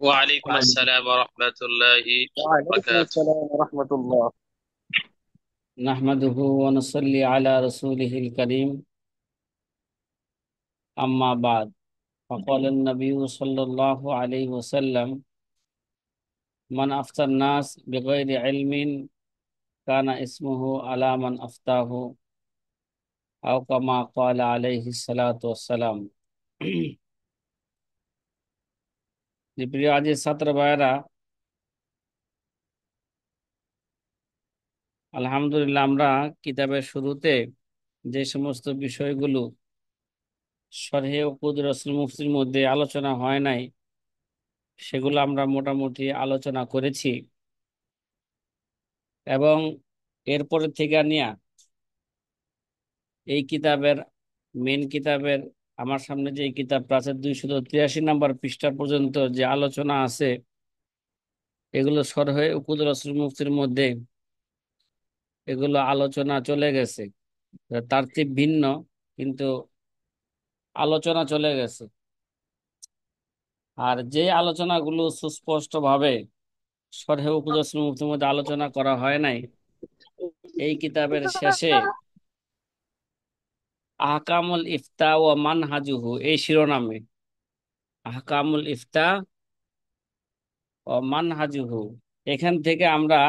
وعليكم وعليكم السلام ورحمة الله وعليكم وبركاته. السلام ورحمة الله. نحمده ونصلي على رسوله الكريم. أما بعد، فقال النبي صلى الله عليه وسلم: من أفتى الناس بغير علم كان اسمه على من أفتاه، أو كما قال عليه الصلاة والسلام। যে প্রিয় আজিজ ছাত্র ভাইয়েরা, আলহামদুলিল্লাহ আমরা কিতাবের শুরুতে যে সমস্ত বিষয়গুলো শরহে উকুদ রসুল মুফতির মধ্যে আলোচনা হয় নাই, সেগুলো আমরা মোটামুটি আলোচনা করেছি। এবং এরপরে থেকে নিয়ে এই কিতাবের কিতাবের আমার সামনে যে কিতাবটা আছে 283 নম্বর পৃষ্ঠা পর্যন্ত যে আলোচনা আছে, এগুলো শরহে উকুদ রসুল মুফতির মধ্যে এগুলো আলোচনা চলে গেছে। তারতিব ভিন্ন, কিন্তু আলোচনা চলে গেছে। আর যে আলোচনাগুলো সুস্পষ্ট ভাবে শরহে উকুদ রসুল মুফতির মধ্যে আলোচনা করা হয় নাই, এই কিতাবের শেষে আহকামুল ইফতা ও মানহাজুহু এই শিরোনামে, আহকামুল ইফতা ও মানহাজুহু, এখান থেকে আমরা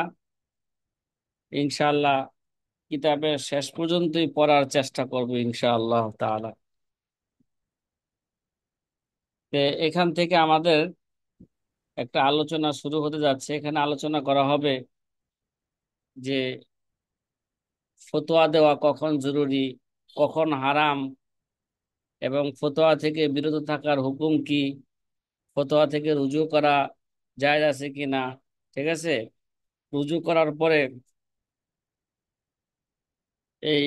ইনশাআল্লাহ কিতাবের শেষ পর্যন্তই পড়ার চেষ্টা করব ইনশাআল্লাহ তাআলা। তো এখান থেকে আমাদের একটা আলোচনা শুরু হতে যাচ্ছে। এখানে আলোচনা করা হবে যে ফতোয়া দেওয়া কখন জরুরি, কখন হারাম, এবং ফতোয়া থেকে বিরত থাকার হুকুম কি, ফতোয়া থেকে রুজু করা জায়েজ আছে কিনা। ঠিক আছে, রুজু করার পরে এই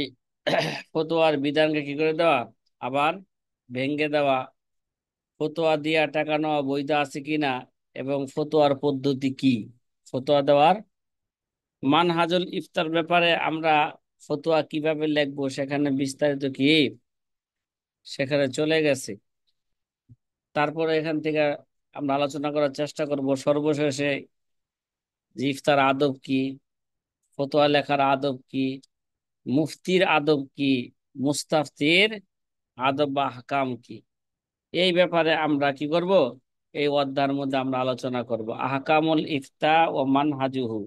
ফতোয়ার বিধানকে কি করে দেওয়া, আবার ভেঙ্গে দেওয়া, ফতোয়া দিয়া টাকা নেওয়া বৈধ আছে কিনা, এবং ফতোয়ার পদ্ধতি কি, ফতোয়া দেওয়ার মানহাজুল ইফতার ব্যাপারে আমরা ফতোয়া কিভাবে লিখবো সেখানে বিস্তারিত কি সেখানে চলে গেছে। তারপরে এখান থেকে আমরা আলোচনা করার চেষ্টা করব সর্বশেষে যে ইফতার আদব কি, ফতোয়া লেখার আদব কি, মুফতির আদব কি, মুস্তাফতির আদব বা হাকাম কি। এই ব্যাপারে আমরা কি করব, এই অধ্যায়ের মধ্যে আমরা আলোচনা করব আহকামুল ইফতা ও মানহাজুহু,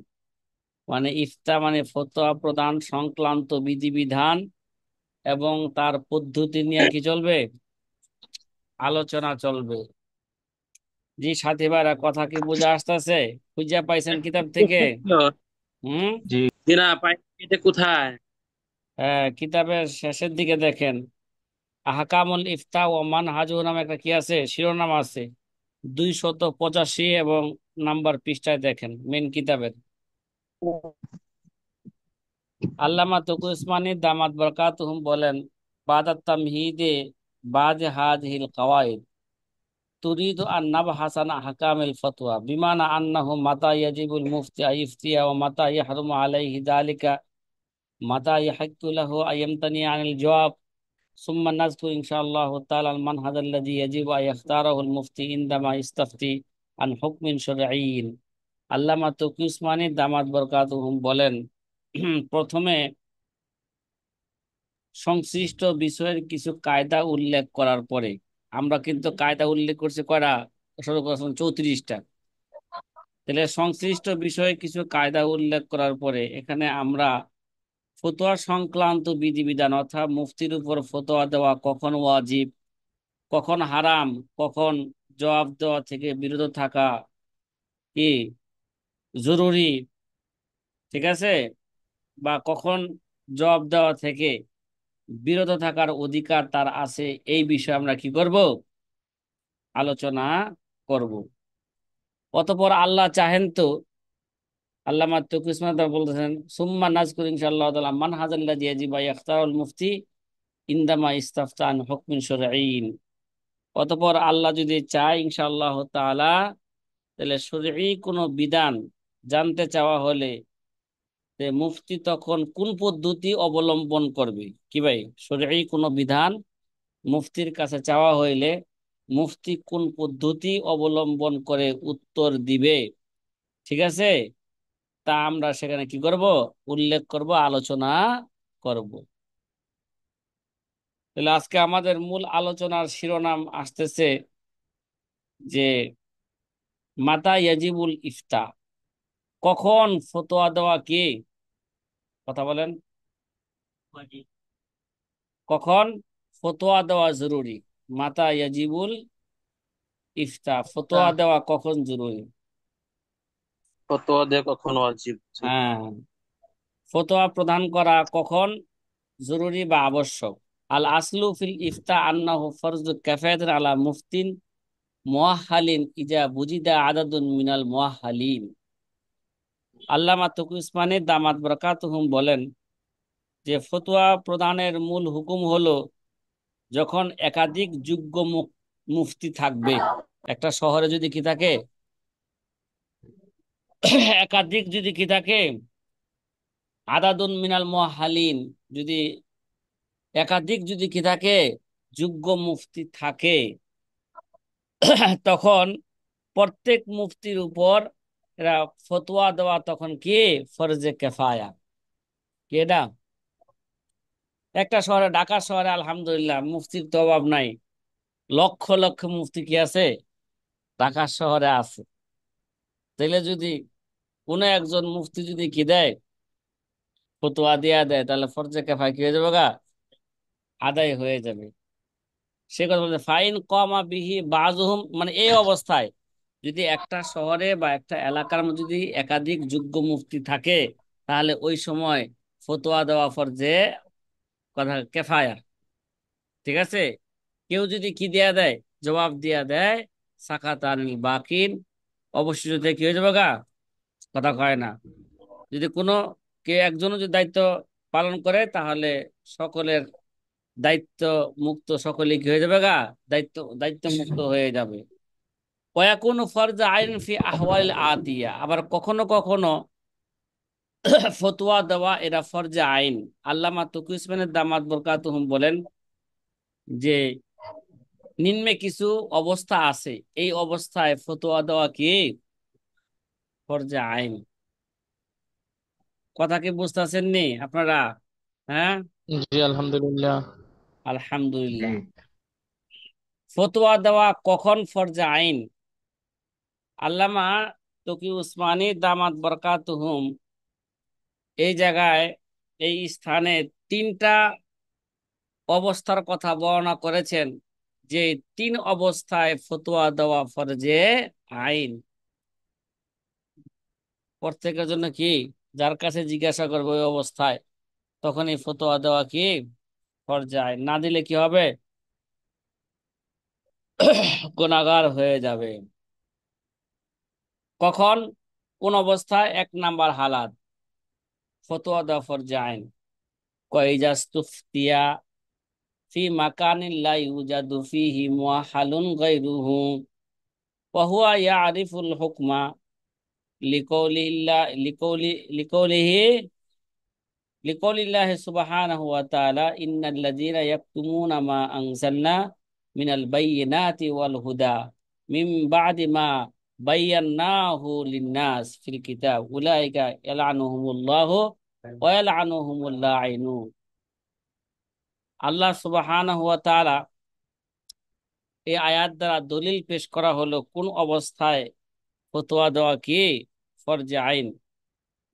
মানে ইফতা মানে ফতোয়া প্রদান সংক্রান্ত বিধিবিধান এবং তার পদ্ধতি নিয়ে কি চলবে, আলোচনা চলবে। জি সাথী ভাইরা, কথা কি বুঝে আসতেছে? খুঁজে পাইছেন কিতাব থেকে? হুম। জি। দিনা পাই, এটা কোথায়? কিতাবের শেষের দিকে দেখেন, আহকামুল ইফতা ও মানহাজুহু নামে একটা কি আছে, শিরোনাম আছে। 285 এবং নাম্বার পৃষ্ঠায় দেখেন কিতাবের। আল্লামা তকু উসমানী দামাত বরকাতুহুম বলেন, বাদাত তামহিদে বাজ হাযিহিল কওয়াইদ তুরিদু আন নাবহাসান আহকামিল ফতওয়া বিমানা আন্নাহু মাতা ইয়াজিবুল মুফতি আইফতিয়া ওয়া মাতা ইয়াহরুমু আলাইহি যালিকা মাতা ইয়াহিক্কু লাহু আইয়ামতানি আনিল জওয়াব সুম্মা নাযকুর ইনশাআল্লাহু তাআলা আল মানহাজ আল্লাযী ইয়াজিবু আন ইখতারাহু আল মুফতি ইনদামা ইস্তাফতি আন হুকমিন শারঈন। আল্লামা তকী উসমানী দামাত বরকাতুহুম বলেন, প্রথমে সংশ্লিষ্ট বিষয়ের কিছু কায়দা উল্লেখ করার পরে, আমরা কিন্তু কায়দা উল্লেখ করছি কয়টা, 34টা। তাহলে সংশ্লিষ্ট বিষয়ে কিছু কায়দা উল্লেখ করার পরে এখানে আমরা ফতোয়া সংক্রান্ত বিধিবিধান, অর্থাৎ মুফতির উপর ফতোয়া দেওয়া কখন ওয়াজিব, কখন হারাম, কখন জবাব দেওয়া থেকে বিরত থাকা কি জরুরি, ঠিক আছে, বা কখন জবাব দেওয়া থেকে বিরত থাকার অধিকার তার আছে, এই বিষয়ে আমরা কি করব, আলোচনা করব। অতঃপর আল্লাহ চাহেন তো, আল্লামা তৌকির উসমান বলতেছেন, সুম্মা নাজকুর ইনশাআল্লাহ তাআলা মানহাজাল্লাযী ইয়াজিবু আন ইখতারাল মুফতি ইনদামা ইস্তাফতা আন হুকমিন শারঈন। অতঃপর আল্লাহ যদি চায় ইনশাআল্লাহ তাআলা, তাহলে শরঈ কোনো বিধান জানতে চাওয়া হলে যে মুফতি তখন কোন পদ্ধতি অবলম্বন করবে। কি ভাই, শরঈ কোনো বিধান মুফতির কাছে চাওয়া হইলে মুফতি কোন পদ্ধতি অবলম্বন করে উত্তর দিবে, ঠিক আছে, তা আমরা সেখানে কি করব, উল্লেখ করব, আলোচনা করব। তাহলে আজকে আমাদের মূল আলোচনার শিরোনাম আসতেছে যে মাতা ইয়াজিবুল ইফতা, কখন ফতোয়া দেওয়া কি, কথা বলেন, কখন ফতোয়া দেওয়া জরুরি, মাতা ইয়াজিবুল ইফতা, ফতোয়া দেওয়া কখন জরুরি। ফতোয়া দেয়া কখনো ওয়াজিব? জি। হ্যাঁ, ফতোয়া প্রদান করা কখন জরুরি বা আবশ্যক। আল আসলু ফিল ইফতা আন্নাহু ফরজু কিফায়াতুন আলা মুফতিন মুআহহালিন ইজা বুজিদা আদাদুন মিনাল মুআহহালিন। আল্লামা তকি উসমানী দামাত বরকাতুহুম বলেন যে ফতোয়া প্রদানের মূল হুকুম হলো যখন একাধিক যোগ্য মুফতি থাকবে। একটা শহরে যদি কি থাকে, একাধিক যদি কি থাকে, আদাদুন মিনাল মুআহহালিন, যদি একাধিক যদি কি থাকে, যোগ্য মুফতি থাকে, তখন প্রত্যেক মুফতির উপর এরা ফতোয়া দেওয়া তখন কি ফরজে কেফায়া। কি এটা, একটা শহরে, ঢাকা শহরে আলহামদুলিল্লাহ মুফতির তো অভাব নাই, লক্ষ লক্ষ মুফতি কি আছে, ঢাকা শহরে আছে। তাইলে যদি কোনো একজন মুফতি যদি কি দেয়, ফতোয়া দিয়া দেয়, তাহলে ফরজে কেফায়া কি হয়ে যাবে গা, আদায় হয়ে যাবে। সে কথা বলতে ফাইন কমা বিহি বাজুহুম, মানে এই অবস্থায় যদি একটা শহরে বা একটা এলাকার মধ্যে যদি একাধিক যোগ্য মুফতি থাকে, তাহলে ওই সময় ফতোয়া দেওয়া ফরজে কথা কেফায়া, ঠিক আছে। কেউ যদি কি দেয়া দেয়, জবাব দিয়া দেয়, সাকাত আনিল বাকিন, অবশিষ্ট কি হয়ে যাবে গা, কথা কয় না। যদি কোনো কেউ একজনও যদি দায়িত্ব পালন করে, তাহলে সকলের দায়িত্ব মুক্ত, সকলে কি হয়ে যাবে গা, দায়িত্ব দায়িত্ব মুক্ত হয়ে যাবে। ওয়াকুনু ফরজ আইন ফি আহওয়াল আতিয়া, আবার কখনো কখনো ফতোয়া দেওয়া এরা ফরজে আইন। আল্লামা তকি উসমানের দামাত বরকাতুহুম বলেন যে নিম্নে কিছু অবস্থা আছে, এই অবস্থায় ফতোয়া দেওয়া কি ফরজে আইন। কথা কি বুঝতেছেন নি আপনারা? হ্যাঁ, জি আলহামদুলিল্লাহ। আলহামদুলিল্লাহ। ফতোয়া দেওয়া কখন ফরজে আইন, আল্লামা তকি উসমানী দামাত বরকাতুহুম এই জায়গায়, এই স্থানে তিনটা অবস্থার কথা বর্ণনা করেছেন, যে তিন অবস্থায় ফতোয়া দেওয়া ফরজে আইন। প্রত্যেকের জন্য কি, যার কাছে জিজ্ঞাসা করবে ওই অবস্থায়, তখন এই ফতোয়া দেওয়া কি ফরজে আইন, না দিলে কি হবে, গুনাহগার হয়ে যাবে। কখন, কোন অবস্থায়, এক নাম্বার হালাত ফতোয়া দেওয়া ফরজে আইন, কয়জাস্তুফতিয়া ফি মাকানিন লা ইউজাদু ফিহি মুআহালুন গায়রুহু ওয়া হুয়া ইয়ারিফুল হুকমা লিকাউলিল্লাহ লিকাউলিহি লিকাউলিল্লাহি সুবহানাহু ওয়া তাআলা ইন্নাল্লাযীনা ইয়াকতুমুনা মা আনজালনা মিনাল বায়্যিনাতি ওয়াল হুদা মিন বা'দি মা বায়্যানাহু লিন-নাস ফিল কিতাব উলাইকা ইয়ালআনুহুমুল্লাহু ওয়া ইয়ালআনুহুমুল লাঈনুন। আল্লাহ সুবহানাহু ওয়া তাআলা এই আয়াত দ্বারা দলিল পেশ করা হলো কোন অবস্থায় ফতোয়া দেওয়া কি ফরজে আইন।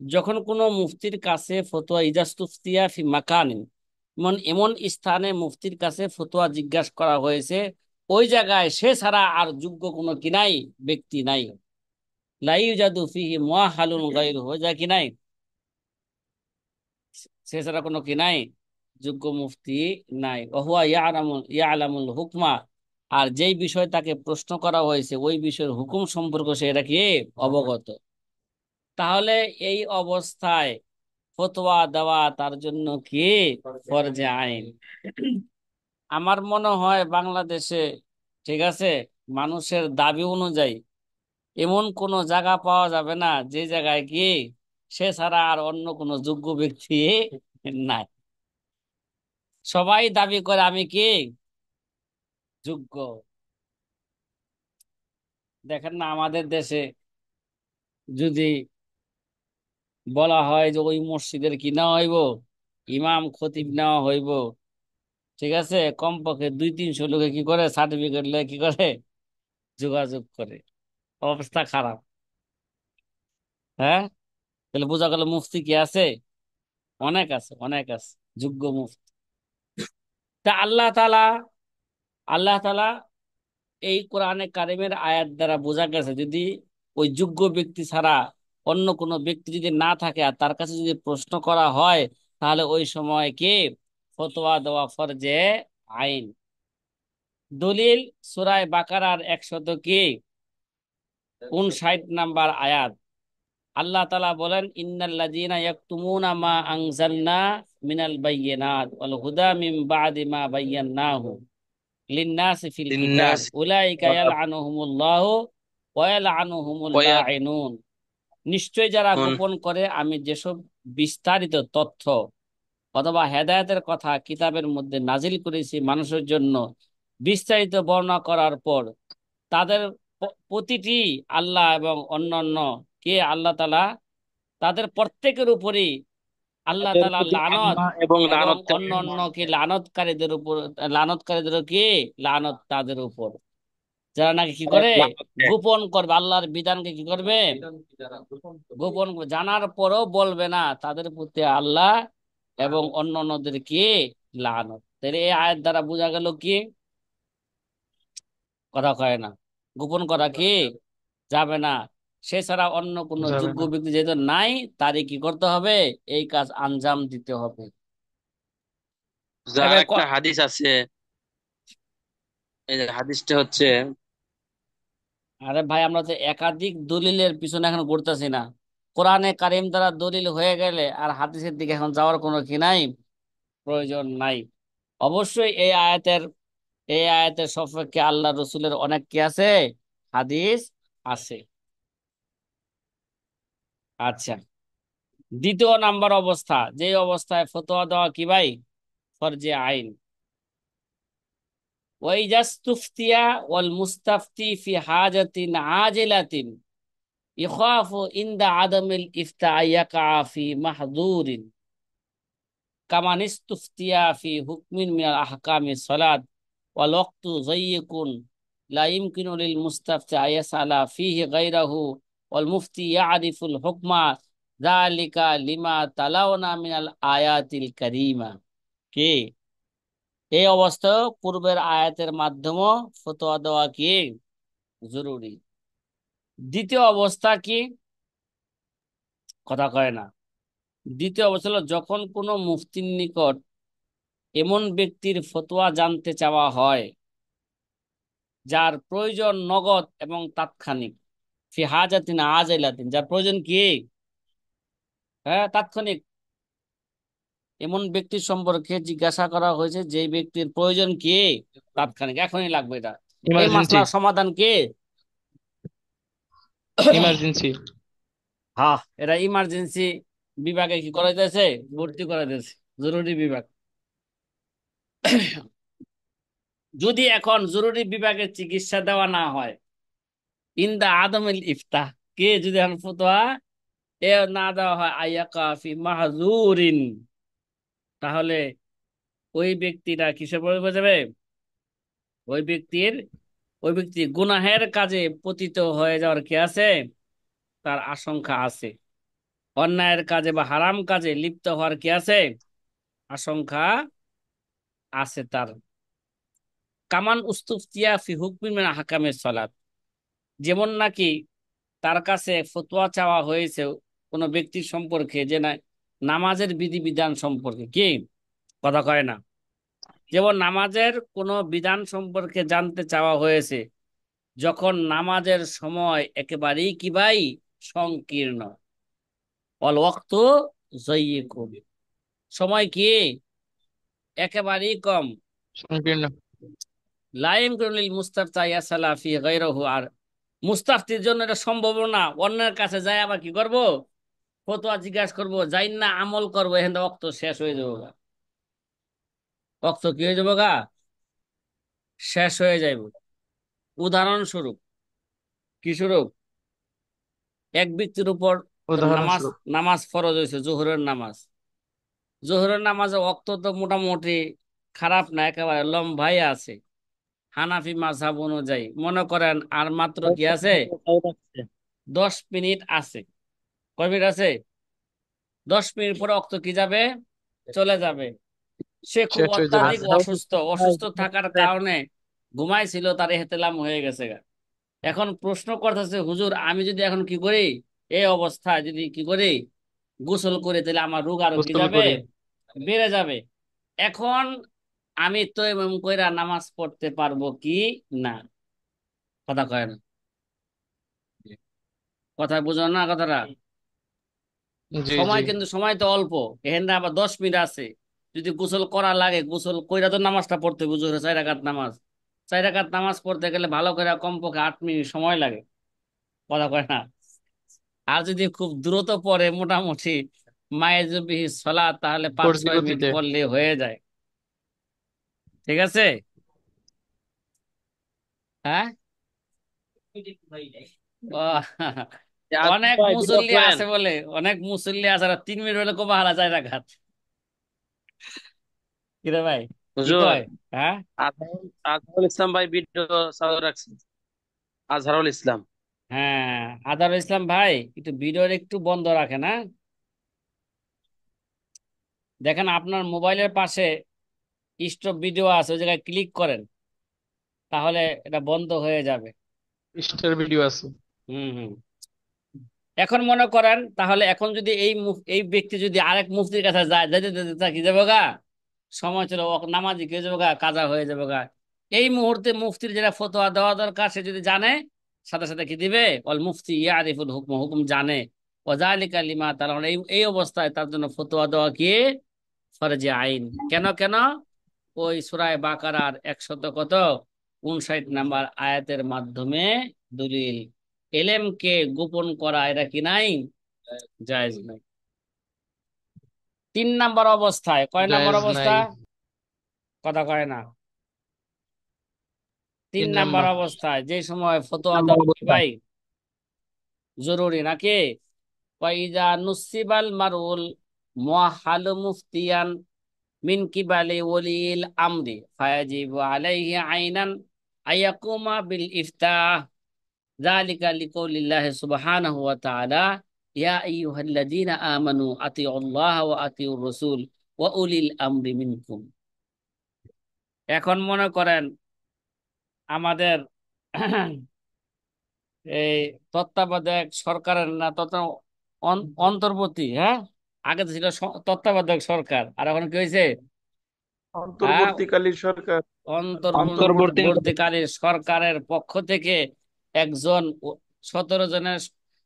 যখন কোনো মুফতির কাছে ফতোয়া, ইজাস্তুফতিয়া ফি মাকানিন, এমন এমন স্থানে মুফতির কাছে ফতোয়া জিজ্ঞাসা করা হয়েছে, ওই জায়গায় সে ছাড়া আর যোগ্য কোনো কি নাই, ব্যক্তি নাই। লা ইউজাদু ফিহি মুআহালুন গায়রুহু, হয়ে যায় কি নাই, সে ছাড়া কোনো কি নাই, যোগ্য মুফতি নাই। ওয়া হুয়া ইয়ালামুল হুকমা, আর যেই বিষয় তাকে প্রশ্ন করা হয়েছে ওই বিষয়ের হুকুম সম্পর্কে সে এটা কি অবগত। তাহলে এই অবস্থায় ফতোয়া দেওয়া তার জন্য কি ফরজে আইন। আমার মনে হয় বাংলাদেশে, ঠিক আছে, মানুষের দাবি অনুযায়ী এমন কোন জায়গা পাওয়া যাবে না যে জায়গায় কি সে ছাড়া আর অন্য কোনো যোগ্য ব্যক্তি নাই। সবাই দাবি করে আমি কি যোগ্য। দেখেন না আমাদের দেশে যদি বলা হয় যে ওই মসজিদের কি নেওয়া হইব, ইমাম খতিব নেওয়া হইব, ঠিক আছে, কমপক্ষে 200-300 লোকে কি করে সার্টিফিকেট লয়ে কি করে যোগাযোগ করে। অবস্থা খারাপ। হ্যাঁ, তাহলে বোঝা গেল মুফতি কি আছে? অনেক আছে, অনেক আছে যোগ্য মুফতি। তা আল্লাহ তাআলা এই কোরআনে কারিমের আয়াত দ্বারা বোঝা গেছে যদি ওই যোগ্য ব্যক্তি ছাড়া অন্য কোনো ব্যক্তি যদি না থাকে আর তার কাছে যদি প্রশ্ন করা হয়, তাহলে ওই সময় কে ফতোয়া দেওয়া ফরজে আইন। দলিল সূরা বাকারার 159 নম্বর আয়াত। আল্লাহ তাআলা বলেন, ইন্নাল্লাযীনা ইয়াকতুমুনা মা আনজালনা মিনাল বায়্যিনাত ওয়াল হুদা মিন বা'দি মা বায়্যানাহু লিন-নাসি ফিল কিতাব লিন্নাস উলাইকা ইয়ালআনুহুমুল্লাহু ওয়া ইয়ালআনুহুমুল ওয়ায়াত লাঈনুন। নিশ্চয় যারা গোপন করে আমি যেসব বিস্তারিত তথ্য অথবা হেদায়েতের কথা কিতাবের মধ্যে নাজিল করেছি মানুষের জন্য, বিস্তারিত বর্ণনা করার পর তাদের প্রতিটি আল্লাহ এবং অন্যান্য কে আল্লাহ তাআলা তাদের প্রত্যেকের উপরই আল্লাহ তাদের তাআলা প্রতি লানত আল্লাহ এবং এবং লানতকারী অন্যান্য কি লানতকারীদের উপর, লানতকারীদের কি লানত তাদের উপর, যারা নাকি কি করে লানত দেয়। গোপন করবে আল্লাহর বিধানকে কি করবে গোপন করবে, জানার পরও বলবে না, তাদের প্রতি আল্লাহ এবং অন্যান্যদের কি লানত। তাহলে এই আয়াত দ্বারা বোঝা গেল কি কথা কয় না, গোপন করা কি যাবে না। সে ছাড়া অন্য কোনো যাবে যোগ্য না। ব্যক্তি যেহেতু নাই, তারই কি করতে হবে, এই কাজ আঞ্জাম দিতে হবে। যার এবার একটা হাদিস আছে, এই যে হাদিসটা হচ্ছে, আরে ভাই আমরা তো একাধিক দলিলের পিছনে এখন ঘুরতেছি না। কোরআনে কারিম দ্বারা দলিল হয়ে গেলে আর হাদিসের দিকে এখন যাওয়ার কোনো কি নাই, প্রয়োজন নাই। অবশ্যই এই আয়াতের সপক্ষে আল্লাহ রসুলের অনেক কি আছে, হাদিস আছে। আচ্ছা, দ্বিতীয় নাম্বার অবস্থা, যে অবস্থায় ফতোয়া দেওয়া কি ভাই ফরজে আইন। ওয়াইজাস্তুফতিয়া ওয়াল মুস্তাফতি ফি হাজাতিন আজিলাতিন ইখাফু ইনদা আদামিল ইফতা ইয়াকা ফি মাহদুরিন কামান ইস্তুফতিয়া ফি হুকমিন মিনাল আহকামি সালাত ওয়াল ওয়াক্তু যায়্যিকুন লা ইমকিনু লিল মুস্তাফতি আয়াসালা ফিহি গায়রাহু ওয়াল মুফতি ইয়ারিফুল হুকমা যালিকা লিমা তালাওনা মিনাল আয়াতিল কারীমা। কি এই অবস্থা পূর্বের আয়াতের মাধ্যমে ফতোয়া দেওয়া কি জরুরি। দ্বিতীয় অবস্থা কি কথা কয় না। দ্বিতীয় অবস্থা হলো যখন কোনো মুফতির নিকট এমন ব্যক্তির ফতোয়া জানতে চাওয়া হয় যার প্রয়োজন নগদ এবং তাৎক্ষণিক, ফি হাজাতিন আজাইলাতিন, যার প্রয়োজন কি হ্যাঁ তাৎক্ষণিক। এমন ব্যক্তির সম্পর্কে জিজ্ঞাসা করা হয়েছে যে ব্যক্তির প্রয়োজন কি তাৎক্ষণিক, এখনই লাগবে এটা। এই ইমার্জেন্সি। মাসলার সমাধান কি ইমার্জেন্সি। হ্যাঁ, এরা ইমার্জেন্সি বিভাগে কি করা যাচ্ছে, ভর্তি করা যাচ্ছে, জরুরি বিভাগ। যদি এখন জরুরি বিভাগে চিকিৎসা দেওয়া না হয়, ইন্দা আদমিল ইফতা, কে যদি এখন ফতোয়া এ না দেওয়া হয় আইয়াকা ফি মাহজুরিন, তাহলে ওই ব্যক্তিটা কিসে পড়ে যাবে, ওই ব্যক্তির ওই ব্যক্তি গুনাহের কাজে পতিত হয়ে যাওয়ার কি আছে, তার আশঙ্কা আছে। অন্যায়ের কাজে বা হারাম কাজে লিপ্ত হওয়ার কি আছে, আশঙ্কা আছে তার। কামান উস্তুফতিয়া ফি হুকমিন মিন আহকামিস সালাত, যেমন নাকি তার কাছে ফতোয়া চাওয়া হয়েছে কোন ব্যক্তির সম্পর্কে যে না নামাজের বিধিবিধান সম্পর্কে, কি কথা কয় না, যেমন নামাজের কোন বিধান সম্পর্কে জানতে চাওয়া হয়েছে যখন নামাজের সময় একেবারেই কি ভাই সংকীর্ণ, অল ওয়াক্তু যায়্যিকুন, সময় কি একেবারেই কম, সংকীর্ণ। লাইম লিল মুস্তাফতা ইয়াসালা ফি গায়রিহি, আর মুস্তাফতির জন্য এটা সম্ভব না অন্যের কাছে যায় আবার কি করব ফতোয়া জিজ্ঞাসা করবো, যাই না আমল করবো, এখান থেকে রক্ত শেষ হয়ে যাবো গা, রক্ত কি হয়ে যাবো গা, শেষ হয়ে যাইব। উদাহরণস্বরূপ কি স্বরূপ? এক ব্যক্তির উপর নামাজ উদাহরণস্বরূপ। নামাজ ফরজ হয়েছে, জোহরের নামাজ। জোহরের নামাজে ওয়াক্ত তো মোটামুটি খারাপ না, একেবারে লম্বাই আছে হানাফি মাযহাব অনুযায়ী। মনে করেন আর মাত্র কি আছে, 10 মিনিট আছে। কয় মিনিট আছে? 10 মিনিট পরে ওয়াক্ত কি যাবে, চলে যাবে। সে খুব শেষ হয়ে যাবে। অত্যাধিক অসুস্থ, অসুস্থ থাকার কারণে ঘুমাইছিল, তার ইহতিলাম হয়ে গেছে গা। এখন প্রশ্ন করতেছে, হুজুর আমি যদি এখন কি করি, এই অবস্থায় যদি কি করি, গোসল করে, তাহলে আমার রোগ আরো কি গোসল যাবে, করি। বেড়ে যাবে। এখন আমি তো এমন কইরা নামাজ পড়তে পারবো কি না? কথা কয় না, কথা বুঝো না কথাটা? জি জি। সময় কিন্তু সময় তো অল্প, এখানে আবার 10 মিনিট আছে। যদি গোসল করা লাগে, গোসল কইরা তো নামাজটা পড়তে বুঝো, 4 রাকাত নামাজ। 4 রাকাত নামাজ পড়তে গেলে ভালো করে কমপক্ষে 8 মিনিট সময় লাগে। কথা কয় না? আর যদি খুব দ্রুত পড়ে, মোটামুটি মায়ের যদি সলা, তাহলে পাঁচ ফোরজি ছয় মিনিট গতিতে। পড়লে হয়ে যায়। ঠিক আছে? হ্যাঁ। বাহ, আজম অনেক ভাই ভিডিও মুসল্লি করেন। আছে বলে, অনেক মুসল্লি আছে, আর 3 মিনিট হলে কবা হারা যায় রাখাত। কিরে ভাই, কি হুজুর, কয়? হ্যাঁ, আজহারুল ইসলাম ভাই ভিডিও চালু রাখছেন। আজহারুল ইসলাম। হ্যাঁ, আদারুল ইসলাম ভাই একটু ভিডিওর একটু বন্ধ রাখেন, হ্যাঁ। দেখেন আপনার মোবাইলের পাশে স্টপ ভিডিও আছে, ওই জায়গায় ক্লিক করেন, তাহলে এটা বন্ধ হয়ে যাবে। স্টার ভিডিও আছে। হুম হুম। এখন মনে করেন, তাহলে এখন যদি এই ব্যক্তি যদি আরেক মুফতির কাছে যায়, যেতে যেতে তার কি যাবে গা, সময় চলে নামাজি কে যাবে গা, কাজা হয়ে যাবে গা। এই মুহূর্তে মুফতির যেটা ফতোয়া দেওয়া দরকার, সে যদি জানে, সাথে সাথে কি দিবে, অল মুফতি ইয়ারিফুল হুকম, হুকুম জানে। ওয়াজালিকা লিমা, তার মানে এই এই অবস্থায় তার জন্য ফতোয়া দেওয়া কি ফরজে আইন। কেন কেন? ওই সূরা বাকারার 159 নাম্বার আয়াতের মাধ্যমে দলিল। এলেমকে গোপন করা এটা কি নাই, জায়েজ নাই। 3 নাম্বার অবস্থায়, কয় নাম্বার জায়েজ অবস্থা? নাই। কথা কয় না। তিন তিন নাম্বার নাম্বার। অবস্থায় যে সময় ফতোয়া নাম্বার দেওয়া কি অবস্থা। ভাই জরুরি নাকি? ওয়াইজা নুসিবাল মারুল মুআহালু মুফতিয়ান মিন কিবালি ওলিল আমরি ফায়াজিবু আলাইহি আইনান আয়াকুমা বিল ইফতাহ। যালিকা লিকাউলিল্লাহি সুবহানাহু ওয়া তাআলা, ইয়া আইয়ুহাল্লাযীনা আমানু আতিউল্লাহ ওয়া আতিউর রাসূল ওয়া উলিল আমরি মিনকুম। এখন মনে করেন আমাদের এই তত্ত্বাবধায়ক সরকারের না অন্তর্বর্তী, হ্যাঁ, আগে তো ছিল তত্ত্বাবধায়ক সরকার, আর এখন কি হয়েছে, হ্যাঁ, অন্তর্বর্তীকালীন সরকার। অন্তর্বর্তী। অন্তর্বর্তীকালীন সরকারের পক্ষ থেকে একজন 17 জনের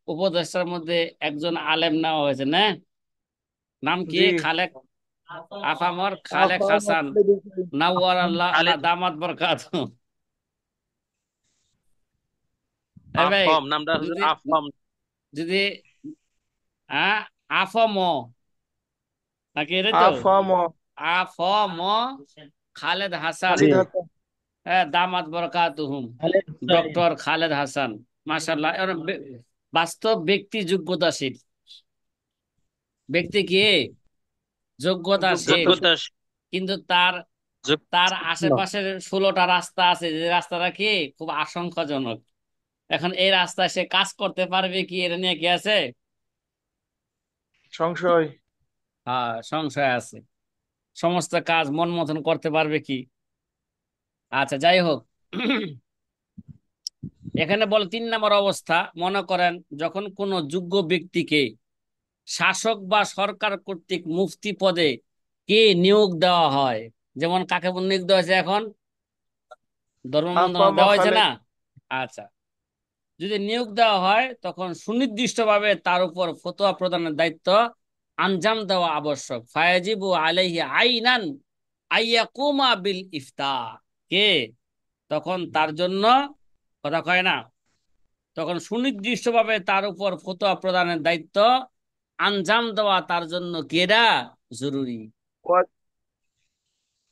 উপদেষ্টার মধ্যে একজন আলেম নেওয়া হয়েছে না? নাম কি? জি। খালেক, আফামর খালেক হাসান নাওয়ার আল্লাহ আলা খালেদ। দামাত বরকাত। এই ভাই, আফম নামটা হুজুর, যদি আফম। যদি হ্যাঁ, আফম নাকি, এটাই তো আফম। আফম খালেদ হাসান, জি। খালিদ হাসান। হ্যাঁ, দামাত বরকাতুহুম, খালেদ হোসাইন। ডক্টর খালেদ হাসান। মাশাআল্লাহ, বাস্তব ব্যক্তি, যোগ্যতাশীল ব্যক্তি, কি যোগ্যতাশীল। যোগ্যতা। যোগ্যতা। কিন্তু তার তার যোগ্য। আশেপাশের 16টা রাস্তা আছে, যে রাস্তাটা কি খুব আশঙ্কাজনক। এখন এই রাস্তায় সে কাজ করতে পারবে কি, এটা নিয়ে কি আছে, সংশয়। হ্যাঁ, সংশয় আছে। সমস্ত কাজ মন মতন করতে পারবে কি? আচ্ছা, যাই হোক। এখানে বল 3 নম্বর অবস্থা, মনে করেন যখন কোনো যোগ্য ব্যক্তিকে শাসক বা সরকার কর্তৃক মুফতি পদে কে নিয়োগ দেওয়া হয়। যেমন কাকে নিয়োগ দেওয়া হয়েছে এখন, ধর্ম আফম মন্ত্রণালয় দেওয়া হয়েছে খালেদ। না? আচ্ছা, যদি নিয়োগ দেওয়া হয়, তখন সুনির্দিষ্টভাবে তার উপর ফতোয়া প্রদানের দায়িত্ব আঞ্জাম দেওয়া আবশ্যক। ফায়াজিবু আলাইহি আইনান আইয়াকুমা বিল ইফতা। কে? তখন তার জন্য, কথা কয় না, তখন সুনির্দিষ্টভাবে তার উপর ফতোয়া প্রদানের দায়িত্ব আঞ্জাম দেওয়া তার জন্য কেডা জরুরি।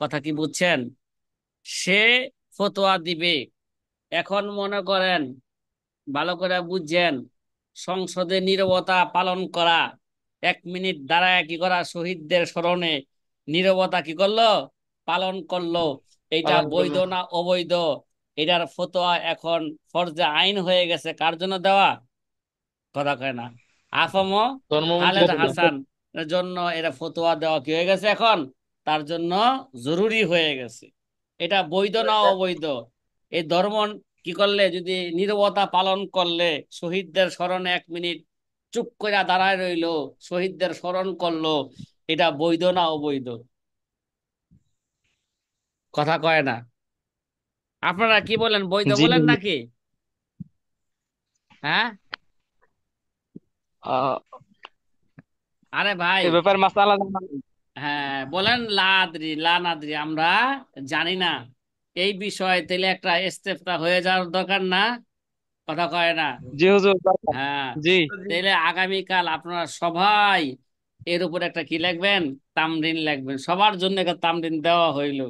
কথা কি বুঝছেন? সে ফতোয়া দিবে। এখন মনে করেন ভালো করে বুঝছেন, সংসদে নীরবতা পালন করা, 1 মিনিট দাঁড়ায় কি করা, শহীদদের স্মরণে নীরবতা কি করলো, পালন করলো। এটা পালন বৈধ করলো। না অবৈধ? এটার ফতোয়া এখন ফরজে আইন হয়ে গেছে, কার জন্য দেওয়া? কথা কয় না। আফম ধর্মমন্ত্রী খালেদ ছিল। হাসান এর জন্য এটা ফতোয়া দেওয়া কি হয়ে গেছে এখন, তার জন্য জরুরি হয়ে গেছে। এটা বৈধ না অবৈধ? এই ধর্ম কি করলে, যদি নীরবতা পালন করলে, শহীদদের স্মরণে 1 মিনিট চুপ করে দাঁড়ায় রইলো, শহীদদের স্মরণ করলো, এটা বৈধ না অবৈধ? কথা কয় না। আপনারা কি বলেন, বৈধ জি বলেন হুজুর। নাকি? হ্যাঁ? আহ, আরে ভাই, এ ব্যাপারে মাসালা জানা নেই। হ্যাঁ বলেন, লাদ্রি লানাদ্রি, আমরা জানি না এই বিষয়, তাহলে একটা ইস্তেফতা হয়ে যাওয়ার দরকার না? কথা কয় না। জি হুজুর, দরকার। হ্যাঁ, জি জি। তাহলে আগামীকাল আপনারা সবাই এর উপর একটা কি লিখবেন, তামরিন লিখবেন, সবার জন্য একটা তামরিন দেওয়া হইলো।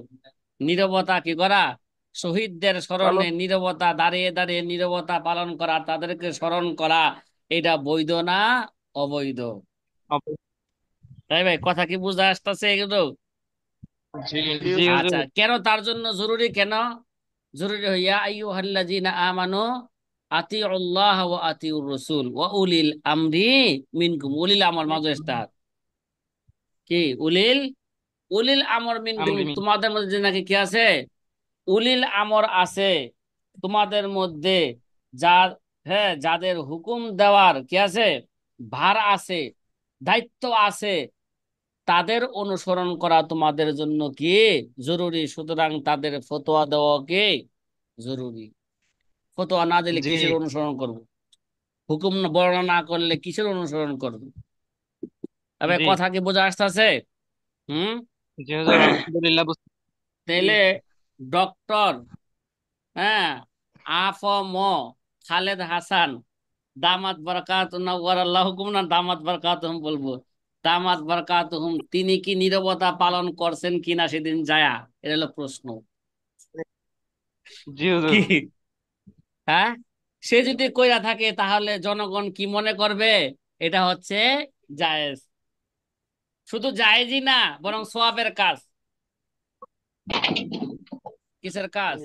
নীরবতা কি করা, শহীদদের স্মরণে পালন। নীরবতা, দাঁড়িয়ে দাঁড়িয়ে নীরবতা পালন করা, তাদেরকে স্মরণ করা, এটা বৈধ না অবৈধ? তাই ভাই, কথা কি বুঝতে আসতেছে এগুলো? জি জি জি হুজুর। আচ্ছা, হুজুর। কেন তার জন্য জরুরি, কেন জরুরি? হইয়া আইয়ুহাল্লাযীনা আমানু আতিউল্লাহ ওয়া আতিউর রাসূল ওয়া উলিল আমরি মিনকুম। উলিল আমর মাজেস্টার কি? উলিল, উলিল আমর মিনকুম, আমরিন। তোমাদের মধ্যে যে নাকি কি আছে, উলিল আমর আছে তোমাদের মধ্যে, যার, হ্যাঁ, যাদের হুকুম দেওয়ার কি আছে, ভার আছে, দায়িত্ব আছে, তাদের অনুসরণ করা তোমাদের জন্য কি জরুরি। সুতরাং তাদের ফতোয়া দেওয়া কি জরুরি। ফতোয়া না দিলে জি কিসের অনুসরণ করব? হুকুম বর্ণনা না করলে কিসের অনুসরণ করব? তবে জি কথা কি বোঝা আসতেছে? হুম। জি হুজুর, আলহামদুলিল্লাহ জি তাইলে ডক্টর, হ্যাঁ, আফম খালেদ হাসান দামাত বারাকাত নওয়ার আল্লাহ হুকুম, না দামাত বারাকাত হুম বলবো, দামাত বারাকাত হুম, তিনি কি নীরবতা পালন করছেন কিনা সেদিন যায়া? এটা হলো প্রশ্ন। জি হুজুর। কি? হ্যাঁ, সে যদি কইরা থাকে তাহলে জনগণ কি মনে করবে? এটা হচ্ছে জায়েজ। শুধু জায়েজই না, বরং সওয়াবের কাজ। কিসের কাজ?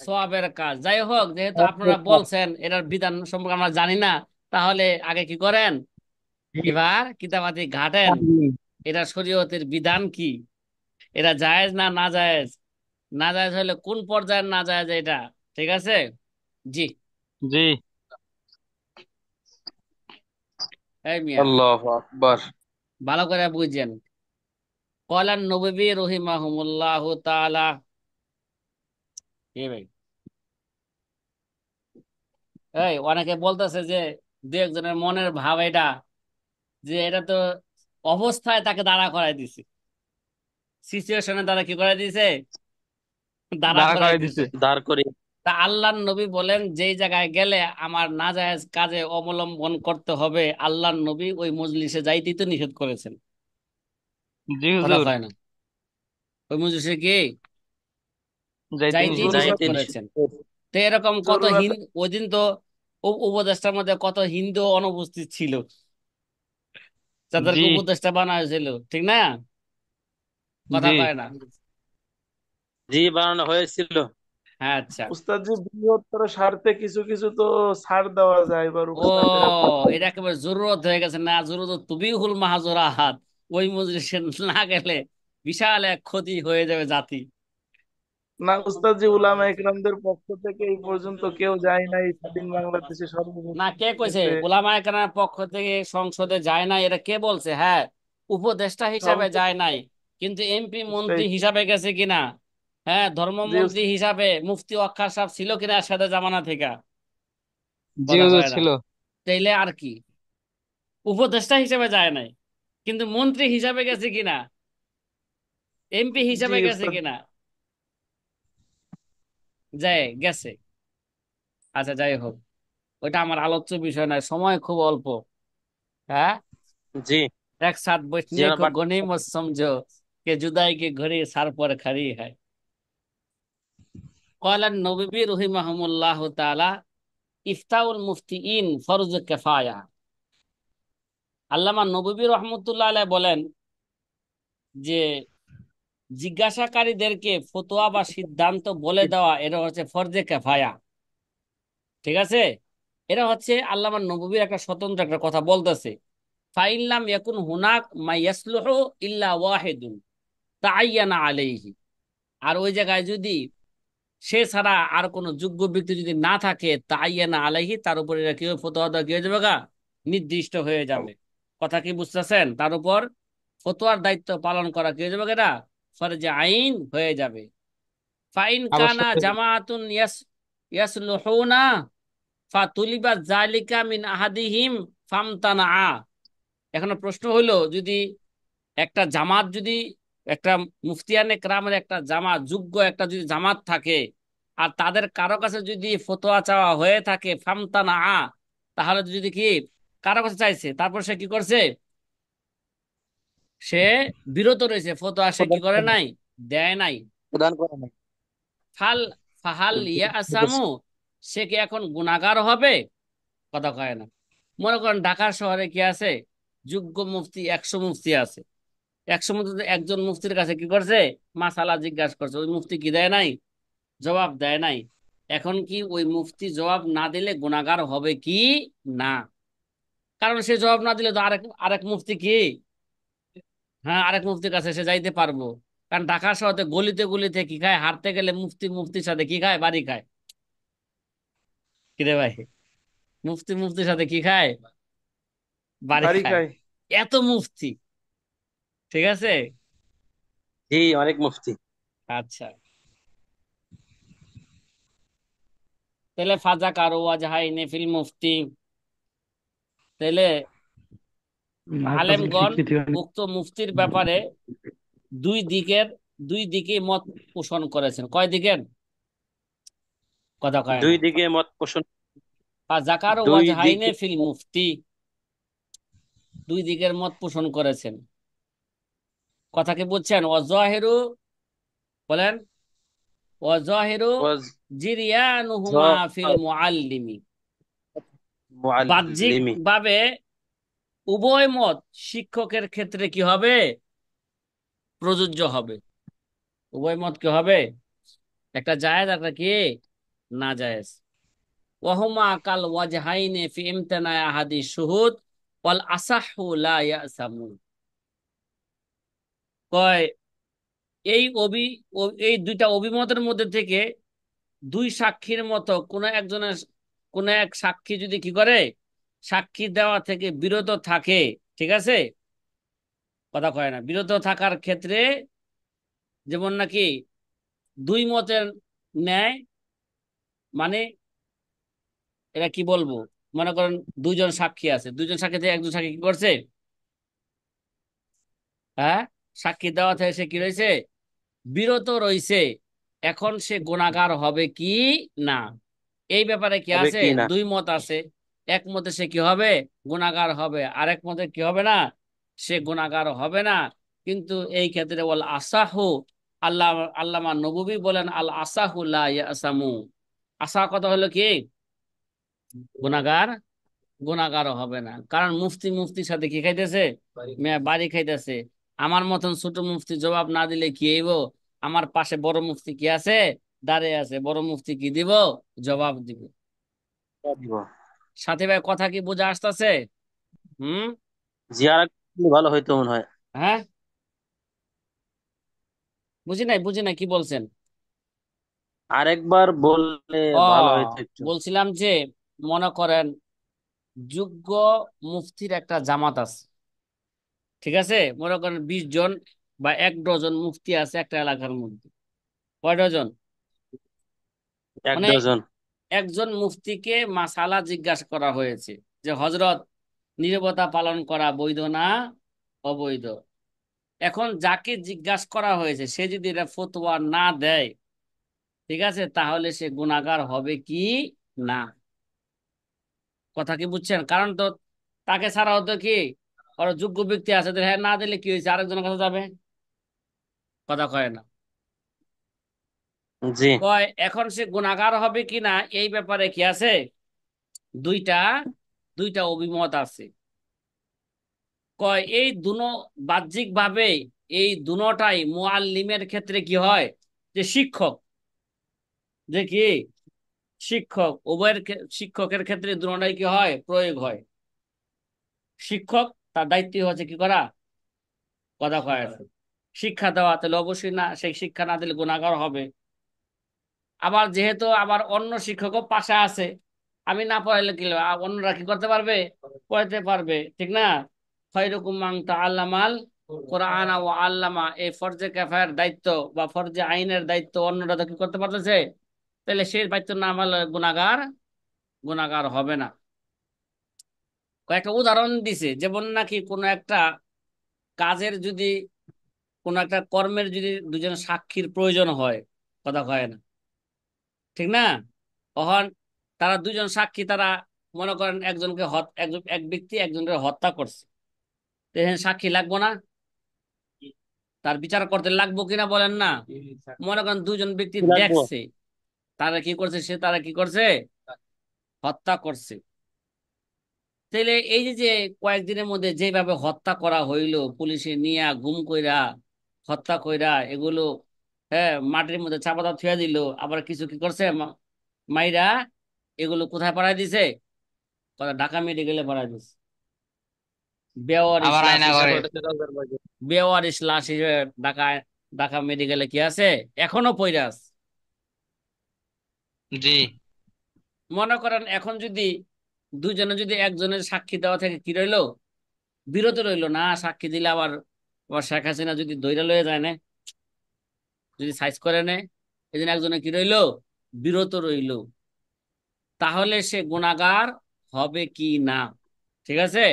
সওয়াবের কাজ। যাই হোক, যেহেতু আপনারা বলছেন এটার বিধান সম্পর্কে আমরা জানি না, তাহলে আগে কি করেন, এবার কিতাবাদি ঘাটেন, এটা শরীয়তের বিধান কি, এটা জায়েজ না না জায়েজ, না জায়েজ হলে কোন পর্যায়ের না জায়েজ এটা। ঠিক আছে? জি। জি। এই মিয়া, আল্লাহু আকবার। ভালো করে বুঝছেন। কলান নবী রহিমাহুমুল্লাহ তাআলা, এ ভাই, এই অনেকে বলতেছে যে দু একজনের মনের ভাব এটা, যে এটা তো অবস্থায় তাকে দাঁড়া করাই দিছে, সিচুয়েশনে তারা কি করে দিছে, দাঁড়া দাঁড়া করাই করাই দিছে। দিছে। দাঁড় করি। তা আল্লাহর নবী বলেন, যেই জায়গায় গেলে আমার নাজায়েজ কাজে অবলম্বন করতে হবে, আল্লাহর নবী ওই মজলিসে যাইতেই তো নিষেধ করেছেন। জি কথা হুজুর, কয় না। ওই মজলিসে কি যাইতে যাইতেই নিষেধ নিষেধ যাইতে করছেন। নিষেধ। করেছেন। তো এরকম কত জরুরত। ওই দিন তো উপদেষ্টার মধ্যে কত হিন্দু অনুপস্থিত ছিল, জি যাদেরকে উপদেষ্টা বানা হয়েছিল, ঠিক না? কথা জি কয় না। জি বানানো হয়েছিল। হ্যাঁ, আচ্ছা। উস্তাদ জি, বৃহত্তর স্বার্থে কিছু কিছু তো ছাড় দেওয়া যায় বা ও, রুখসাত দেওয়া যায়। এটা একেবারে জরুরত হয়ে গেছে না, জরুরত তুবিহুল মাহাজুরাহাত। ওই মজলিসে না গেলে বিশাল এক ক্ষতি হয়ে যাবে জাতি। না উস্তাদ জি, উলামা একরামদের পক্ষ থেকে এই পর্যন্ত কেউ যায় নাই স্বাধীন বাংলাদেশে না, সর্বপ্রথম কে কইছে গেছে। উলামায়ে কেরামের পক্ষ থেকে সংসদে যায় না? এটা কে বলছে? হ্যাঁ, উপদেষ্টা হিসাবে যায় সর্বপ্রথম। নাই, কিন্তু এমপি মন্ত্রী বুঝতেই তো। হিসাবে গেছে কিনা, হ্যাঁ, জি ধর্মমন্ত্রী হিসাবে মুফতি ওয়াক্কার সাহেব ছিল কিনা এর সাথে জামানা থেকে? জি কথা হুজুর কয় না। ছিল। তাইলে আর কি, উপদেষ্টা হিসেবে যায় নাই, কিন্তু মন্ত্রী হিসাবে গেছে কিনা, এমপি জি হিসাবে গেছে উস্তাদ। কিনা? যায় গেছে। আচ্ছা, যাই হোক, ওইটা আমার আলোচ্য বিষয় নয়, সময় খুব অল্প। হ্যাঁ, জি एक साथ জি बैठने আমরা को गनीमत समझो कि जुदाई की घड़ी सर पर खड़ी है। ক্বালা নবী রাহিমাহুল্লাহ তাআলা ইফতাউল মুফতিইন ফরজ কিফায়া। আল্লামা নববী রহমতুল্লাহ আলাইহি বলেন যে জিজ্ঞাসাকারীদেরকে ফতোয়া বা সিদ্ধান্ত বলে দেওয়া এটা হচ্ছে ফরজে কিফায়া। ঠিক আছে, এটা হচ্ছে আল্লামা নববীর একটা স্বতন্ত্র একটা কথা বলতেছে। ফাইল্লাম ইয়াকুন হুনাক মা ইয়াসলুহু ইল্লা ওয়াহিদুন তাআয়্যানা আলাইহি। আর ওই জায়গায় যদি সে ছাড়া আর কোনো যোগ্য ব্যক্তি যদি না থাকে তাআয়্যানা আলাইহি, তার উপরে এটা কি ফতোয়া দেওয়া কি হয়ে যাবে গা, নির্দিষ্ট হয়ে যাবে। কথা কি বুঝতেছেন? তার উপর ফতোয়ার দায়িত্ব পালন করা কি হয়ে যাবে, এটা ফরজে আইন হয়ে যাবে। ফাইন কানা আবশ্যক হয়ে যাবে। জামাআতুন ইয়াসলুহুনা ফাতুলিবা যালিকা মিন আহাদিহিম ফামতানা। এখন প্রশ্ন হইলো, যদি একটা জামাত যদি একটা মুফতিয়ানে কেরামের একটা জামাত, যোগ্য একটা যদি জামাত থাকে, আর তাদের কারো কাছে যদি ফতোয়া চাওয়া হয়ে থাকে ফামতানা, তাহলে যদি কি কারো কাছে চাইছে তারপর সে কি করছে, সে বিরত রয়েছে, ফতোয়া সে কি প্রদান করে করে না। নাই, দেয় নাই, প্রদান করে না। ফাল ফাহাল ইয়া আসামু, সে কি এখন গুনাহগার হবে? কথা কয় না। মনে করেন ঢাকা শহরে কি আছে, যোগ্য মুফতি 100 মুফতি আছে। 100 মুফতি একজন মুফতির কাছে কি করছে, মাসালা জিজ্ঞাসা করছে, ওই মুফতি কি দেয় নাই, জবাব দেয় নাই। এখন কি ওই মুফতি জবাব না দিলে গুনাহগার হবে কি না? কারণ সে জবাব না দিলে তো আরেক আরেক মুফতি কি, হ্যাঁ আরেক মুফতির কাছে সে যাইতে পারবো। কারণ ঢাকা শহরে গলিতে গলিতে কি খায়, হাঁটতে গেলে মুফতি মুফতির সাথে কি খায়, বাড়ি খায়। কিরে ভাই, মুফতি মুফতির সাথে কি খায়, বাড়ি বাড়ি খায়। খাই। এত মুফতি, ঠিক আছে। জি, অনেক মুফতি। আচ্ছা, তাহলে ফাজা কারো ওয়াজহাইনে ফিল মুফতি, তাহলে মার কাছে আলেমগণ স্বীকৃতি হয়নি। উক্ত মুফতির ব্যাপারে দুই দিকের দুই দিকে মত পোষণ করেছেন। কয় দিকের? কথা কয় দুই না। দিকে মত পোষণ। ফাজাকার দুই ওয়াজহাইনে দিকে। ফিল মুফতি, দুই দিকের মত পোষণ করেছেন। কথা কি বুঝছেন? ওয়াজাহিরু, বলেন, ওয়াজাহিরু ওয়াজ জিরিয়ানুহুমা ফিল মুআল্লিমি, বাহ্যিক মুআল্লিমি। ভাবে উভয় মত শিক্ষকের ক্ষেত্রে কি হবে, প্রযোজ্য হবে। উভয় মত কি হবে, একটা জায়েজ একটা কি না জায়েজ। ওয়াহুমা কাল ওয়াজহাইনে ফি ইমতিনাই আহাদি শুহুদ ওয়াল আসাহু লা ইয়াসামু। কয় এই এই দুইটা অভিমতের মধ্যে থেকে দুই সাক্ষীর মতো কোন একজনের, কোন এক সাক্ষী যদি কি করে, সাক্ষী দেওয়া থেকে বিরত থাকে, ঠিক আছে, কথা কয় না, বিরত থাকার ক্ষেত্রে যেমন নাকি দুই মতের ন্যায়, মানে এটা কি বলবো, মনে করেন দুইজন সাক্ষী আছে, দুইজন সাক্ষী থেকে একজন সাক্ষী কি করছে, হ্যাঁ, সাক্ষী দেওয়া থেকে সে কি রয়েছে, বিরত রয়েছে। এখন সে গুনাহগার হবে কি না, এই ব্যাপারে কি হবে আছে, কি না? দুই মত আছে। এক মতে সে কি হবে, গুনাহগার হবে, আরেক মতে কি হবে না, সে গুনাহগার হবে না। কিন্তু এই ক্ষেত্রে বল আসাহু, আল্লাহ আল্লামা নববী বলেন আল আসাহু লা ইয়াসামু, আশা কথা হলো কি, গুনাহগার গুনাহগার হবে না। কারণ মুফতি মুফতির সাথে কি খাইতেছে, বাড়ি খাইতেছে। আমার মতন ছোট মুফতি জবাব না দিলে কি হইব, আমার পাশে বড় মুফতি কি আছে, দাঁড়িয়ে আছে, বড় মুফতি কি দিব, জবাব দিব। দিব। সাথে ভাই কথা কি বোঝা আসতেছে? হুম। জিয়ারা করলে ভালো হইতো মনে হয়। হ্যাঁ, বুঝি নাই বুঝি নাই, কি বলছেন? আরেকবার বললে ও, ভালো হইতো একটু। বলছিলাম যে মনে করেন যোগ্য মুফতির একটা জামাত আছে, ঠিক আছে, মনে করেন 20 জন বা 1 ডজন মুফতি আছে একটা এলাকার মধ্যে। কয় ডজন? এক মানে ডজন। একজন মুফতিকে মাসালা জিজ্ঞাসা করা হয়েছে যে হযরত, নীরবতা পালন করা বৈধ না অবৈধ? এখন যাকে জিজ্ঞাসা করা হয়েছে সে যদি এটা ফতোয়া না দেয়, ঠিক আছে, তাহলে সে গুনাহগার হবে কি না? কথা কি বুঝছেন? কারণ তো তাকে ছাড়া হতো কি, ওর যোগ্য ব্যক্তি আছে, তো হ্যাঁ না দিলে কি হয়েছে, আরেকজনের কাছে যাবে। কথা কয় না। জি। কয় এখন সে গুনাহগার হবে কিনা এই ব্যাপারে কি আছে দুইটা দুইটা অভিমত আছে। কয় এই বাহ্যিক ভাবে এই দুটাই মুআল্লিমের ক্ষেত্রে কি হয়, যে শিক্ষক, যে কি শিক্ষক উভয়ের শিক্ষকের ক্ষেত্রে দুটাই কি হয়, প্রয়োগ হয়। শিক্ষক তার দায়িত্ব হচ্ছে কি করা, কথা কয় না, শিক্ষা দেওয়া, তাহলে অবশ্যই না, সেই শিক্ষা না দিলে গুনাহগার হবে। আবার যেহেতু আবার অন্য শিক্ষকও পাশে আছে, আমি না পড়াইলে কি হবে? অন্যরা কি করতে পারবে, পড়াইতে পারবে, ঠিক না? খয়রুকুম মান তাআল্লামাল কোরআন ওয়া আল্লামা, এই ফরজে কিফায়ার দায়িত্ব বা ফরজে আইনের দায়িত্ব অন্যরা তো কি করতে পারতেছে, তাহলে সেই দায়িত্ব না মানলে গুনাহগার গুনাহগার হবে না। কয়েকটা উদাহরণ দিছে, যেমন নাকি কোনো একটা কাজের যদি, কোনো একটা কর্মের যদি দুজন সাক্ষীর প্রয়োজন হয়, কথা কয় না, ঠিক না? তখন তারা দুজন সাক্ষী, তারা মনে করেন একজনকে এক ব্যক্তি একজনকে হত্যা করছে, তো এখানে সাক্ষী লাগবো না? তার বিচার করতে লাগবো কিনা বলেন না? মনে করেন দুজন ব্যক্তি লাগবো। দেখছে তারা কি করছে, হত্যা করছে। তাহলে এই যে যে কয়েকদিনের মধ্যে যেভাবে হত্যা করা হইলো, পুলিশে নিয়া গুম কইরা হত্যা কইরা এগুলো, হ্যাঁ, মাটির মধ্যে চাপা থুয়া দিল, আবার কিছু কি করছে, মাইরা এগুলো কোথায় পাঠাই দিছে, ঢাকা মেডিকেলে পাঠাই দিছে বেওয়ারিশ আবার লাশ আয়না চিকিৎসা করে। হিসেবে। করতেছে রোগের মধ্যে। বেওয়ারিশ লাশ হিসেবে ঢাকা ঢাকা মেডিকেলে কি আছে, এখনো পইরা আছে। জি। মনে করেন এখন যদি দুজনে যদি একজনের সাক্ষী দেওয়া থেকে কি রইলো, বিরত রইলো না, সাক্ষী দিলে আবার আবার শেখ হাসিনা যদি দৈরা লয়ে যায় না, যদি সাইজ করে নেয়, এই জন্য একজনে কি রইলো, বিরত রইলো, তাহলে সে গুনাহগার হবে কি না? ঠিক আছে,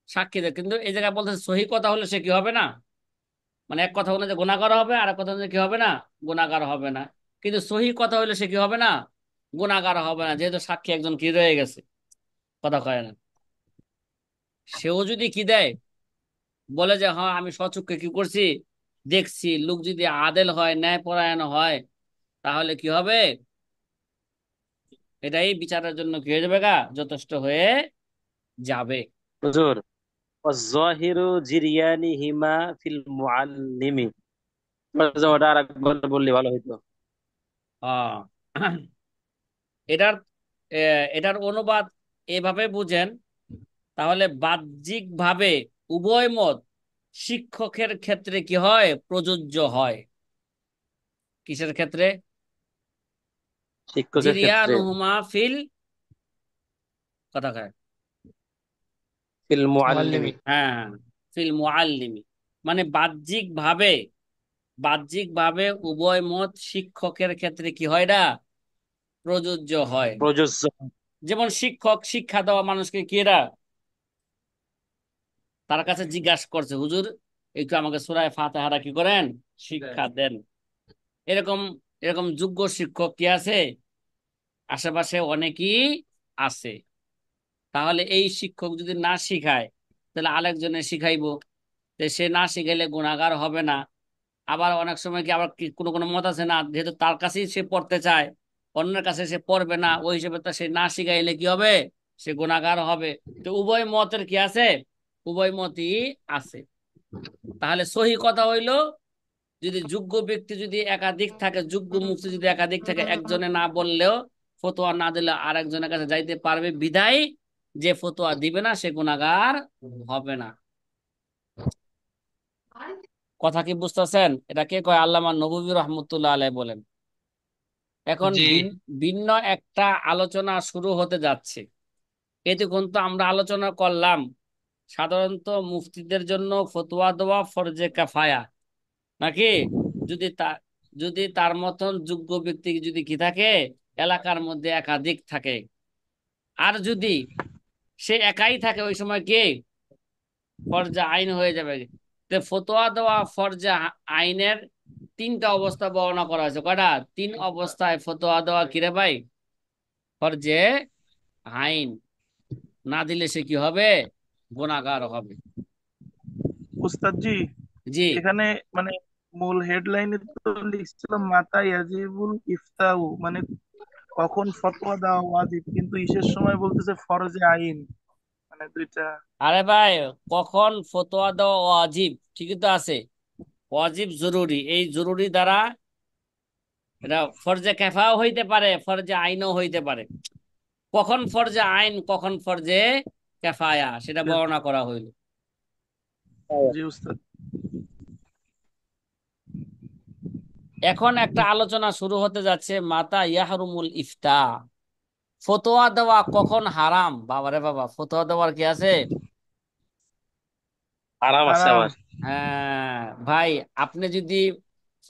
সাক্ষী দেয়, কিন্তু এই জায়গায় বলতে সহি কথা হলে সে কি হবে না, মানে এক কথা হলো যে গুনাহগার হবে, আর এক কথা হলো যে কি হবে না, গুনাহগার হবে না। কিন্তু সহি কথা হইলে সে কি হবে না, গুনাহগার হবে না, যেহেতু সাক্ষী একজন কি রয়ে গেছে, কথা কয় না। সেও যদি কি দেয়, বলে যে হ্যাঁ আমি স্বচক্ষে কি করছি, দেখছি, লোক যদি আদেল হয়, ন্যায়পরায়ণ হয়, তাহলে কি হবে, এটাই বিচারের জন্য কি হয়ে যাবে গা, যথেষ্ট হয়ে যাবে। হুজুর, ওয়াজ-যাহিরু জিরয়ানিহিমা ফিল মুআল্লিমি। ওটা আরেকবার বললে ভালো হইতো। আহ এটার এটার অনুবাদ এভাবে বুঝেন, তাহলে বাহ্যিক ভাবে উভয় মত শিক্ষকের ক্ষেত্রে কি হয়, প্রযোজ্য হয়। কিসের ক্ষেত্রে, শিক্ষকের ক্ষেত্রে। জিরিয়ানুহুমা ফিল, কথা কয়, ফিল মুআল্লিমি। মুআল্লিমি। হ্যাঁ, ফিল মুআল্লিমি, মানে বাহ্যিক ভাবে উভয় মত শিক্ষকের ক্ষেত্রে কি হয় না, প্রযোজ্য হয়। প্রযোজ্য। যেমন শিক্ষক শিক্ষা দেওয়া মানুষকে কি এরা, তার কাছে জিজ্ঞাসা করছে, হুজুর একটু আমাকে সূরা ফাতিহাটা কি করেন, শিক্ষা দেন। এরকম এরকম যোগ্য শিক্ষক কি আছে, আশেপাশে অনেকই আছে। তাহলে এই শিক্ষক যদি না শিখায়, তাহলে আরেকজনে শিখাইবো, তো সে না শিখাইলে গুনাহগার হবে না। আবার অনেক সময় কি আবার কোনো কোনো মত আছে না, যেহেতু তার কাছেই সে পড়তে চায়, অন্যের কাছে সে পড়বে না, ওই হিসেবে তো সে না শিখাইলে কি হবে, সে গুনাহগার হবে। তো উভয় মতের কি আছে, উভয় মতই আছে। তাহলে সহি কথা হইলো, যদি যোগ্য ব্যক্তি যদি একাধিক থাকে, যোগ্য মুফতি যদি একাধিক থাকে, একজনে না বললেও, ফতোয়া না দিলে আরেকজনের কাছে যাইতে পারবে, বিধায় যে ফতোয়া দিবে না সে গুনাহগার হবে না। কথা কি বুঝতেছেন? এটা কে কয়, আল্লামা নববী রহমতুল্লাহ আলাইহি বলেন। এখন জি। ভিন্ন একটা আলোচনা শুরু হতে যাচ্ছে। এতক্ষণ তো আমরা আলোচনা করলাম সাধারণত মুফতিদের জন্য ফতোয়া দেওয়া ফরজে কাফায়া, নাকি? যদি তার যদি তার মতন যোগ্য ব্যক্তি যদি কি থাকে, এলাকার মধ্যে একাধিক থাকে, আর যদি সে একাই থাকে, ওই সময় কে, ফরজে আইন হয়ে যাবে। তো ফতোয়া দেওয়া ফরজে আইনের তিনটা অবস্থা বর্ণনা করা হয়েছে, কয়টা, তিন অবস্থায় ফতোয়া দেওয়া কিরে ভাই, ফরজে আইন। না দিলে সে কি হবে, গুনাহগার হবে। উস্তাদ জি, জি। এখানে মানে মূল হেডলাইনে তো লিখছিল মাতা ইয়াজিবুল ইফতাউ, মানে কখন ফতোয়া দেওয়া ওয়াজিব, কিন্তু ইসের সময় বলতেছে ফরজে আইন, মানে দুইটা। আরে ভাই, কখন ফতোয়া দেওয়া ওয়াজিব ঠিকই তো আছে, ওয়াজিব জরুরি, এই জরুরি দ্বারা এটা ফরজে কেফাও হইতে পারে, ফরজে আইনও হইতে পারে। কখন ফরজে আইন কখন ফরজে কেফায়া সেটা বর্ণনা করা হইল। জি উস্তাদ। এখন একটা আলোচনা শুরু হতে যাচ্ছে, মাতা ইয়াহরুমুল ইফতা, ফতোয়া দেওয়া কখন হারাম। বাবারে বাবা, ফতোয়া দেওয়ার কি আছে? আরাম আছে হারাম। আবার। হ্যাঁ ভাই, আপনি যদি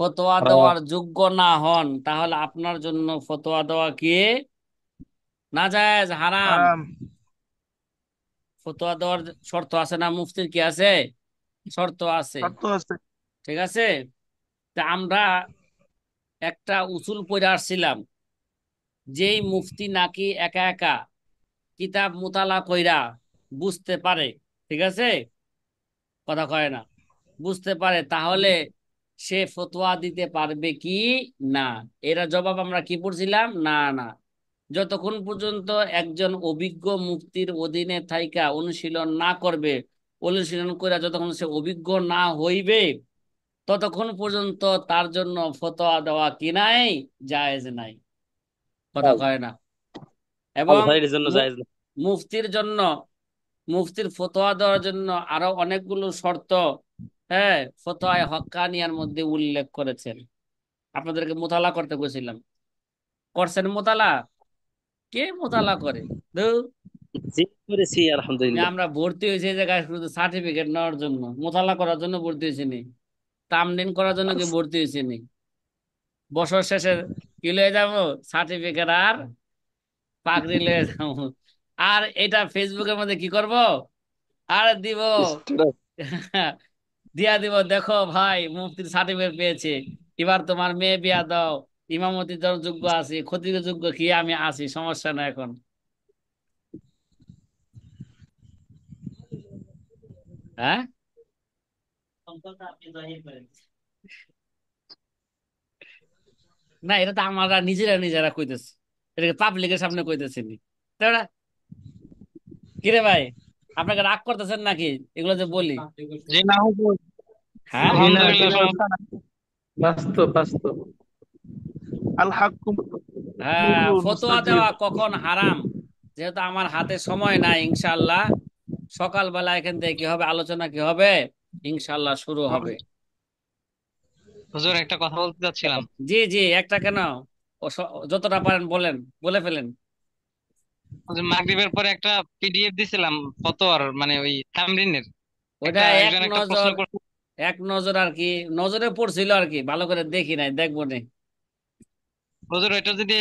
ফতোয়া হারাম। দেওয়ার যোগ্য না হন, তাহলে আপনার জন্য ফতোয়া দেওয়া কি নাজায়েজ, হারাম। হারাম। ফতোয়া দেওয়ার শর্ত আছে না, মুফতির কি আছে? শর্ত আছে। শর্ত আছে। ঠিক আছে। তা আমরা একটা উসুল পড়ে আসছিলাম, যেই মুফতি নাকি একা একা কিতাব মুতালা কইরা বুঝতে পারে, ঠিক আছে, কথা কয় না, বুঝতে পারে, তাহলে সে ফতোয়া দিতে পারবে কি না? এরা জবাব আমরা কি পড়ছিলাম, না না, যতক্ষণ পর্যন্ত একজন অভিজ্ঞ মুফতির অধীনে থাইকা অনুশীলন না করবে, অনুশীলন করে যতক্ষণ সে অভিজ্ঞ না হইবে, ততক্ষণ পর্যন্ত তার জন্য ফতোয়া দেওয়া কি নাই, জায়েজ নাই, কথা কয় না। এবং আজহারির জন্য মু- জায়েজ না। মুফতির জন্য, মুফতির ফতোয়া দেওয়ার জন্য আরো অনেকগুলো শর্ত, হ্যাঁ, ফতোয়ায়ে হক্কানিয়ার মধ্যে উল্লেখ করেছেন। আপনাদেরকে মোতালা করতে বলেছিলাম, করছেন মোতালা? কে মোতালা করে? ধুর, জি করেছি আলহামদুলিল্লাহ। আমরা ভর্তি হয়েছি এই জায়গায় শুধু সার্টিফিকেট নেওয়ার জন্য, মোতালা করার জন্য ভর্তি হয়েছি নি, তামদিন করার জন্য কি ভর্তি হয়েছি নি? বছর শেষে কি লয়ে যাবো? সার্টিফিকেট আর পাগড়ি লয়ে যাবো। আর এটা ফেসবুকের মধ্যে কি করব, আর দিব, স্টুডেন্ট। দিয়া দিব, দেখো ভাই মুফতির সার্টিফিকেট পেয়েছে, এবার তোমার মেয়ে বিয়া দাও, ইমামতির জন্য যোগ্য আছি, খতিবের যোগ্য কি আমি আছি, সমস্যা না এখন। হ্যাঁ, না, এটা তো আমরা নিজেরা নিজেরা কইতেছি, এটাকে পাবলিকের সামনে কইতেছি নি। তাই না? কিরে ভাই, আপনাকে রাগ করতেছেন নাকি এগুলো যে বলি? জি না হুজুর, হ্যাঁ, জি না, আলহামদুলিল্লাহ সেটা বাস্তব বাস্তব। আল হাক্কুম হ্যাঁ, ফতোয়া মুস্তাজিব। দেওয়া কখন হারাম, যেহেতু আমার হাতে সময় নাই, ইনশাআল্লাহ সকালবেলা এখান থেকে কি হবে, আলোচনা কি হবে, ইনশাআল্লাহ শুরু হবে। হুজুর একটা কথা বলতে চাচ্ছিলাম। জি জি, একটা কেন, যতটা পারেন বলেন, বলে ফেলেন। হুজুর, মাগরিবের পরে একটা পিডিএফ দিছিলাম ফতোয়ার, মানে ওই তামরিনের ওইটা একটা, এক একজন একটা প্রশ্ন নজর, করছে। এক নজর আর কি, নজরে পড়ছিল আর কি, ভালো করে দেখি নাই, দেখবো নে। হুজুর, এটা যদি